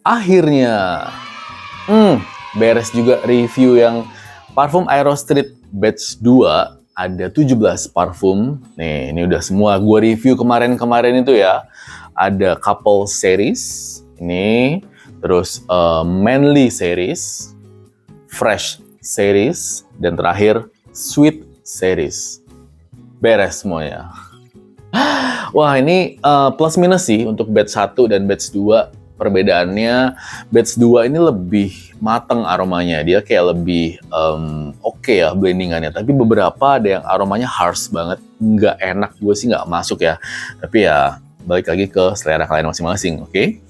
Akhirnya, beres juga review yang parfum Aerostreet batch 2. Ada 17 parfum. Nih, ini udah semua gue review kemarin-kemarin itu ya. Ada Couple Series, ini. Terus Manly Series, Fresh Series, dan terakhir Sweet Series. Beres semuanya. Wah, ini plus minus sih untuk batch 1 dan batch 2. Perbedaannya, batch 2 ini lebih mateng aromanya. Dia kayak lebih oke ya blendingannya. Tapi beberapa ada yang aromanya harsh banget. Nggak enak, gue sih nggak masuk ya. Tapi ya, balik lagi ke selera kalian masing-masing, oke?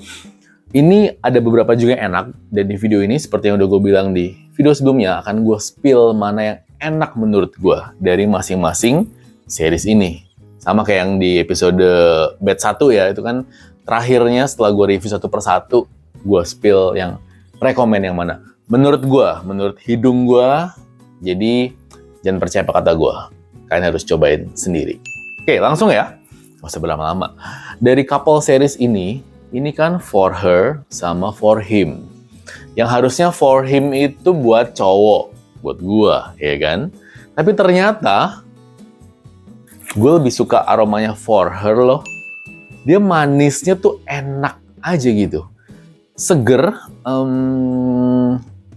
Ini ada beberapa juga yang enak. Dan di video ini, seperti yang udah gue bilang di video sebelumnya, akan gue spill mana yang enak menurut gue dari masing-masing series ini. Sama kayak yang di episode batch 1 ya, itu kan terakhirnya setelah gue review satu persatu, gue spill yang rekomen yang mana. Menurut gue, menurut hidung gue, jadi jangan percaya apa kata gue. Kalian harus cobain sendiri. Oke, langsung ya. Gak usah berlama-lama. Dari Couple Series ini kan for her sama for him. Yang harusnya for him itu buat cowok, buat gue, ya kan? Tapi ternyata gue lebih suka aromanya for her loh. Dia manisnya tuh enak aja gitu. Seger,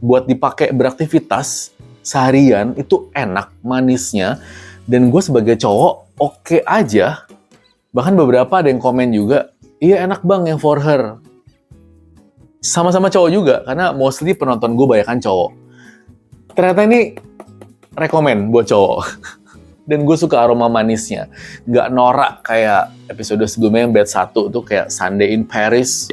buat dipakai beraktivitas seharian itu enak manisnya. Dan gue sebagai cowok oke aja. Bahkan beberapa ada yang komen juga, iya enak bang yang for her. Sama-sama cowok juga, karena mostly penonton gue banyakan cowok. Ternyata ini rekomen buat cowok. Dan gue suka aroma manisnya. Nggak norak kayak episode sebelumnya yang batch 1 tuh kayak Sunday in Paris.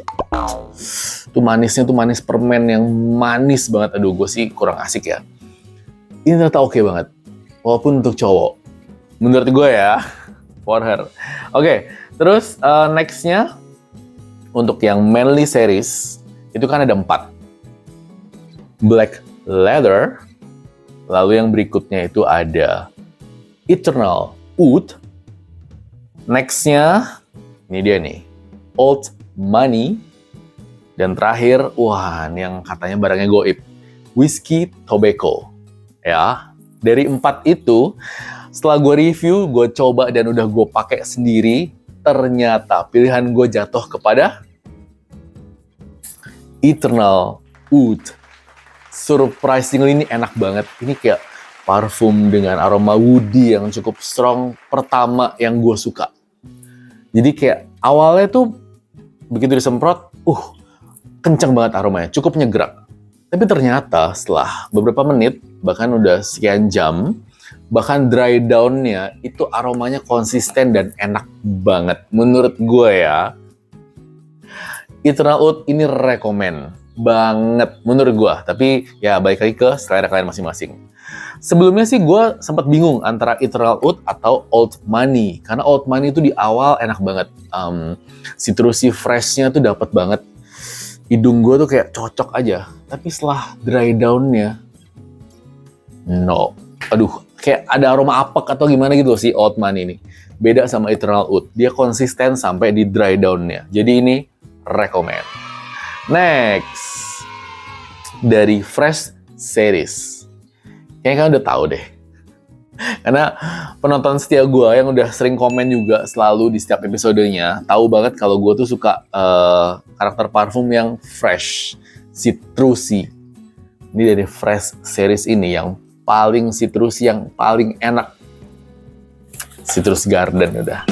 Tuh manisnya tuh manis permen yang manis banget. Aduh, gue sih kurang asik ya. Ini ternyata oke banget. Walaupun untuk cowok. Menurut gue ya. For her. Oke, terus next-nya. Untuk yang Manly Series. Itu kan ada 4. Black Leather. Lalu yang berikutnya itu ada Eternal Oud. Next-nya, ini dia nih, Old Money. Dan terakhir, wah, ini yang katanya barangnya goib, Whiskey Tobacco. Ya, dari 4 itu, setelah gue review, gue coba dan udah gue pakai sendiri, ternyata pilihan gue jatuh kepada Eternal Oud. Surprisingly ini enak banget. Ini kayak parfum dengan aroma woody yang cukup strong pertama yang gue suka. Jadi kayak awalnya tuh begitu disemprot, kenceng banget aromanya, cukup nyegerak. Tapi ternyata setelah beberapa menit, bahkan udah sekian jam, bahkan dry down-nya itu aromanya konsisten dan enak banget. Menurut gue ya, Eternal Oud ini rekomen banget menurut gue. Tapi ya balik lagi ke selera kalian masing-masing. Sebelumnya sih gue sempat bingung antara Eternal Oud atau Old Money. Karena Old Money itu di awal enak banget. Citrusy fresh-nya tuh dapet banget. Hidung gue tuh kayak cocok aja. Tapi setelah dry down-nya, no. Aduh, kayak ada aroma apek atau gimana gitu sih Old Money ini. Beda sama Eternal Oud. Dia konsisten sampai di dry down-nya. Jadi ini rekomen. Next. Dari Fresh Series. Kayaknya kalian udah tahu deh. Karena penonton setia gue yang udah sering komen juga selalu di setiap episodenya, tahu banget kalau gue tuh suka karakter parfum yang fresh, citrusy. Ini dari Fresh Series ini yang paling citrusy, yang paling enak. Citrus Garden udah.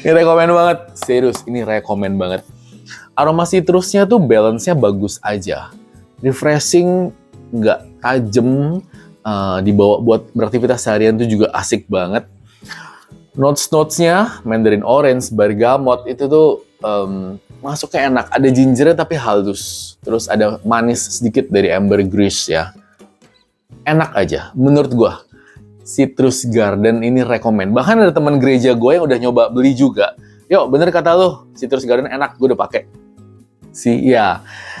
Ini rekomen banget. Serius, ini rekomen banget. Aroma citrusnya tuh balance-nya bagus aja. Refreshing, nggak tajem, dibawa buat beraktivitas seharian tuh juga asik banget. Notes-notesnya, Mandarin Orange, Bergamot, itu tuh masuknya enak. Ada gingernya tapi halus. Terus ada manis sedikit dari Ambergris ya. Enak aja, menurut gua. Citrus Garden ini rekomen. Bahkan ada teman gereja gue yang udah nyoba beli juga. Yo, bener kata lo, Citrus Garden enak, gue udah pakai. Ya,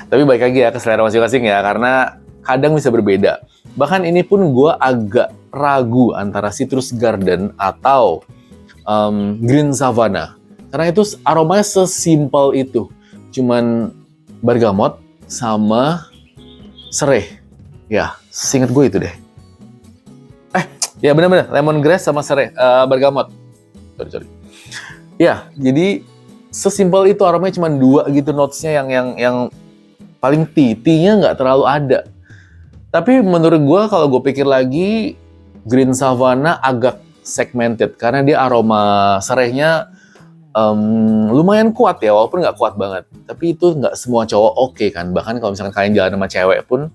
tapi baik lagi ya ke selera masing-masing ya, karena kadang bisa berbeda. Bahkan ini pun gue agak ragu antara Citrus Garden atau Green Savannah. Karena itu aromanya sesimpel itu. Cuman bergamot, sama sereh. Ya, seinget gue itu deh. Ya benar-benar lemongrass sama sereh, bergamot. Sorry. Ya, jadi sesimpel itu, aromanya cuma 2 gitu notesnya yang paling tea-nya nggak terlalu ada. Tapi menurut gue kalau gue pikir lagi, Green Savannah agak segmented karena dia aroma serehnya lumayan kuat ya, walaupun nggak kuat banget. Tapi itu nggak semua cowok oke kan. Bahkan kalau misalkan kalian jalan sama cewek pun,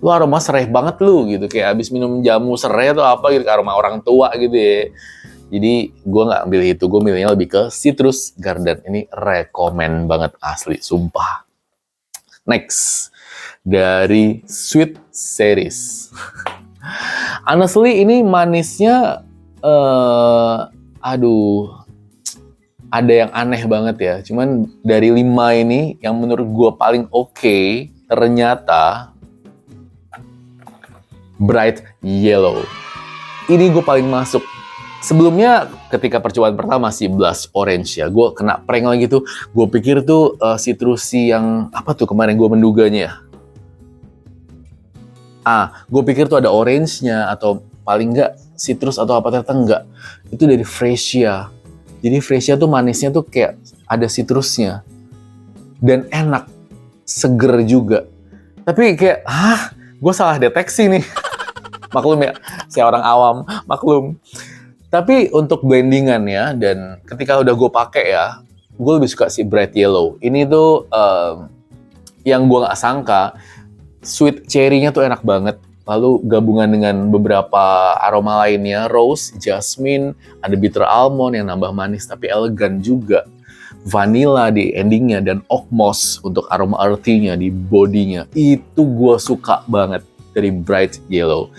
lu aroma sereh banget lu gitu, kayak abis minum jamu sereh atau apa gitu, aroma orang tua gitu ya. Jadi gue nggak ambil itu, gue milihnya lebih ke Citrus Garden. Ini rekomen banget asli, sumpah. Next, dari Sweet Series. Honestly ini manisnya, ada yang aneh banget ya. Cuman dari 5 ini, yang menurut gue paling oke, ternyata Bright Yellow. Ini gue paling masuk. Sebelumnya ketika percobaan pertama si Blush Orange ya, gue kena prank lagi tuh. Gue pikir tuh citrusi yang apa tuh kemarin gue menduganya. Gue pikir tuh ada orange-nya atau paling enggak citrus atau apa, ternyata enggak. Itu dari Freesia. Jadi Freesia tuh manisnya tuh kayak ada citrusnya. Dan enak, seger juga. Tapi kayak, gue salah deteksi nih. Maklum ya, saya orang awam, maklum. Tapi untuk blendingan ya, dan ketika udah gue pakai ya, gue lebih suka si Bright Yellow. Ini tuh yang gue nggak sangka, sweet cherry-nya tuh enak banget. Lalu gabungan dengan beberapa aroma lainnya, rose, jasmine, ada bitter almond yang nambah manis tapi elegan juga. Vanilla di endingnya, dan oak moss untuk aroma earthy-nya di bodinya. Itu gue suka banget dari Bright Yellow.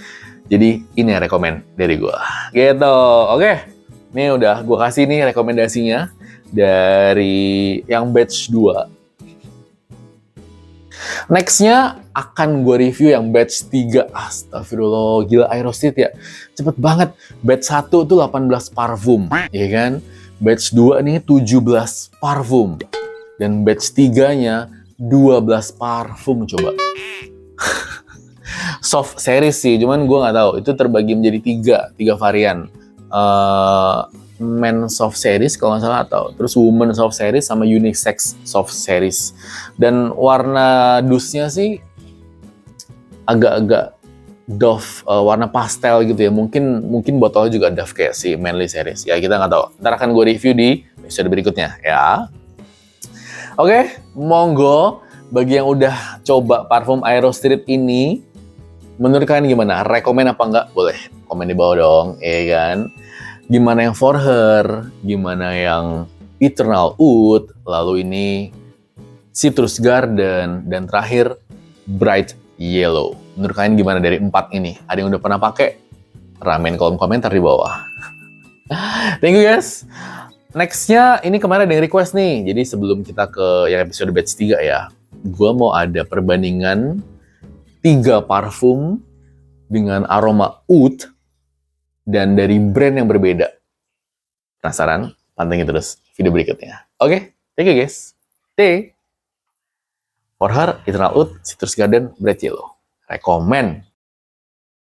Jadi ini rekomen dari gue. Gitu, oke. Ini udah gue kasih nih rekomendasinya dari yang batch 2. Next-nya akan gue review yang batch 3. Astagfirullah, gila Aerostit ya. Cepet banget. Batch 1 tuh 18 parfum, ya kan? Batch 2 nih 17 parfum. Dan batch 3-nya 12 parfum, coba. Soft series sih, cuman gue nggak tahu. Itu terbagi menjadi 3 varian. Men soft series kalau nggak salah, atau terus woman soft series sama unisex soft series. Dan warna dusnya sih agak-agak Dove, warna pastel gitu ya. Mungkin botolnya juga Dove kayak si Manly series. Ya kita nggak tahu. Ntar akan gue review di episode berikutnya ya. Oke, monggo bagi yang udah coba parfum Aerostreet ini, menurut kalian gimana? Rekomen apa enggak? Boleh komen di bawah dong, ya kan? Gimana yang For Her? Gimana yang Eternal Oud? Lalu ini Citrus Garden, dan terakhir Bright Yellow. Menurut kalian gimana dari 4 ini? Ada yang udah pernah pakai? Ramen kolom komentar di bawah. Thank you guys. Next-nya, ini kemarin ada yang request nih. Jadi sebelum kita ke yang episode batch 3 ya, gue mau ada perbandingan 3 parfum dengan aroma oud dan dari brand yang berbeda. Penasaran? Pantengin terus video berikutnya. Oke, thank you guys. For Her, Eternal Oud, Citrus Garden, Bright Yellow. Rekomen.